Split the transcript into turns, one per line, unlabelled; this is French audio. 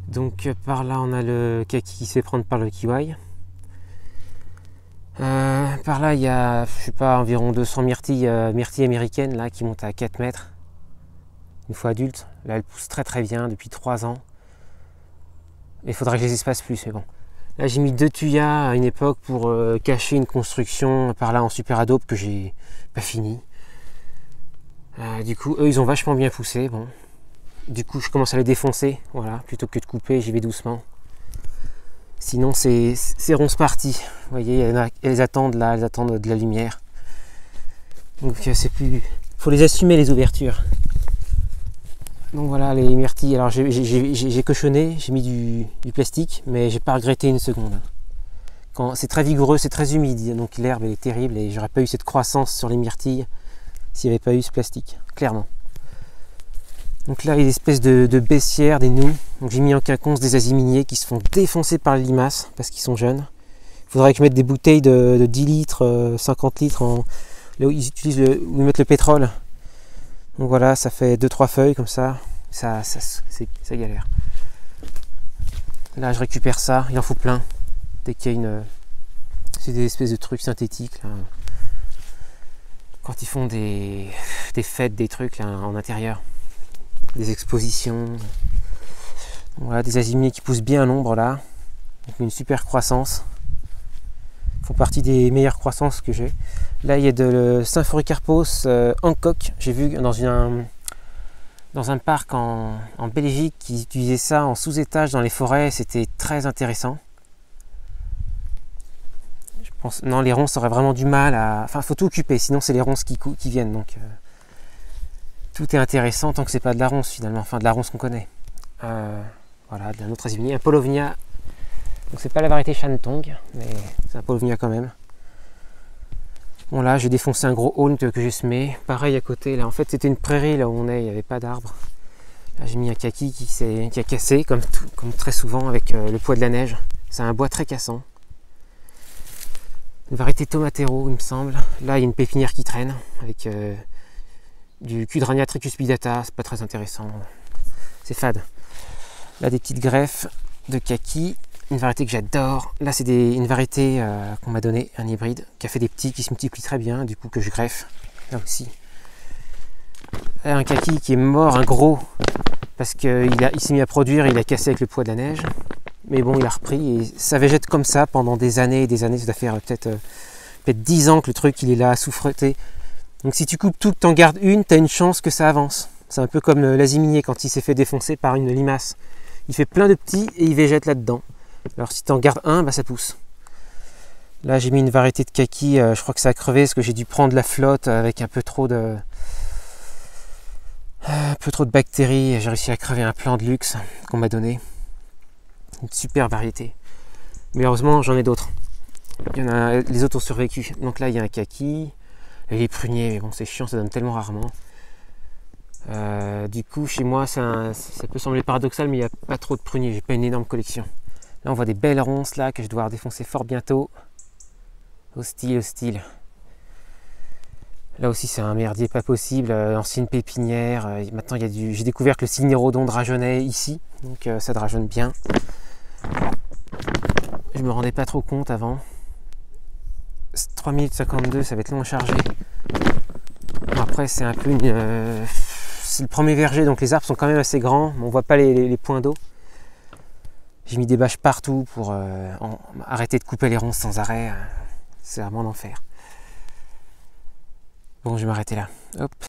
Donc par là on a le kaki qui se fait prendre par le kiwai. Par là il y a, je sais pas, environ 200 myrtilles américaines là qui montent à 4 mètres. Une fois adulte, là elle pousse très bien depuis 3 ans. Il faudrait que je les espace plus, mais bon. Là j'ai mis 2 tuyas à une époque pour cacher une construction par là en super adobe que j'ai pas fini. Du coup eux ils ont vachement bien poussé. Bon. Du coup je commence à les défoncer, voilà, plutôt que de couper, j'y vais doucement. Sinon c'est ronce parti. Vous voyez, elles attendent là, elles attendent de la lumière. Donc c'est plus. Faut les assumer les ouvertures. Donc voilà les myrtilles. Alors j'ai cochonné, j'ai mis du plastique, mais j'ai pas regretté une seconde. C'est très vigoureux, c'est très humide, donc l'herbe est terrible et j'aurais pas eu cette croissance sur les myrtilles s'il n'y avait pas eu ce plastique, clairement. Donc là il y a des espèces de baissières, des noeuds. Donc j'ai mis en quinconce des aziminiers qui se font défoncer par les limaces parce qu'ils sont jeunes. Il faudrait que je mette des bouteilles de 10 litres, 50 litres là où ils utilisent où ils mettent le pétrole. Donc voilà, ça fait 2-3 feuilles comme ça. Ça galère. Là je récupère ça, il en faut plein. Dès qu'il y a une. C'est des espèces de trucs synthétiques là. Quand ils font des fêtes, des trucs là, en intérieur. Des expositions. Voilà, des aziminiers qui poussent bien à l'ombre là. Donc une super croissance. Ils font partie des meilleures croissances que j'ai. Là il y a de Symphoricarpos Hancock. J'ai vu dans un parc en Belgique qui utilisait ça en sous-étage dans les forêts. C'était très intéressant. Je pense, non, les ronces auraient vraiment du mal à. Enfin, il faut tout occuper, sinon c'est les ronces qui viennent. Donc tout est intéressant tant que c'est pas de la ronce finalement. Enfin, de la ronce qu'on connaît. Voilà, d'un autre aziminier, un Paulownia. Donc c'est pas la variété Shantong, mais c'est un Paulownia quand même. Bon là j'ai défoncé un gros aulne que j'ai semé. Pareil à côté, là en fait c'était une prairie là où on est, il n'y avait pas d'arbres. Là j'ai mis un kaki qui a cassé comme très souvent avec le poids de la neige. C'est un bois très cassant. Une variété Tomatero il me semble. Là il y a une pépinière qui traîne avec du Cudrania tricuspidata, c'est pas très intéressant. C'est fade. Là des petites greffes de kaki. Une variété que j'adore. Là, c'est une variété qu'on m'a donné, un hybride, qui a fait des petits, qui se multiplient très bien, du coup que je greffe. Là aussi. Là, un kaki qui est mort, un gros, parce qu'il s'est mis à produire, il a cassé avec le poids de la neige. Mais bon, il a repris et ça végète comme ça pendant des années et des années. Ça doit faire peut-être 10 ans que le truc, il est là à souffreter. Donc si tu coupes tout, que tu en gardes une, tu as une chance que ça avance. C'est un peu comme l'aziminier quand il s'est fait défoncer par une limace. Il fait plein de petits et il végète là-dedans. Alors si tu en gardes un, bah ça pousse. Là j'ai mis une variété de kaki, je crois que ça a crevé parce que j'ai dû prendre la flotte avec un peu trop de bactéries. J'ai réussi à crever un plant de luxe qu'on m'a donné. Une super variété. Mais heureusement j'en ai d'autres. Les autres ont survécu. Donc là il y a un kaki. Et les pruniers, mais bon c'est chiant, ça donne tellement rarement. Du coup chez moi ça peut sembler paradoxal, mais il n'y a pas trop de pruniers, j'ai pas une énorme collection. Là on voit des belles ronces là que je dois défoncer fort bientôt. Hostile. Là aussi c'est un merdier pas possible, ancienne pépinière. Maintenant j'ai découvert que le Signérodon drageonnait ici, donc ça drageonne bien. Je me rendais pas trop compte avant. 3 minutes 52, ça va être long à charger. Bon, après c'est un peu c'est le premier verger, donc les arbres sont quand même assez grands, mais on voit pas les points d'eau. J'ai mis des bâches partout pour arrêter de couper les ronces sans arrêt. C'est vraiment l'enfer. Bon, je vais m'arrêter là. Hop.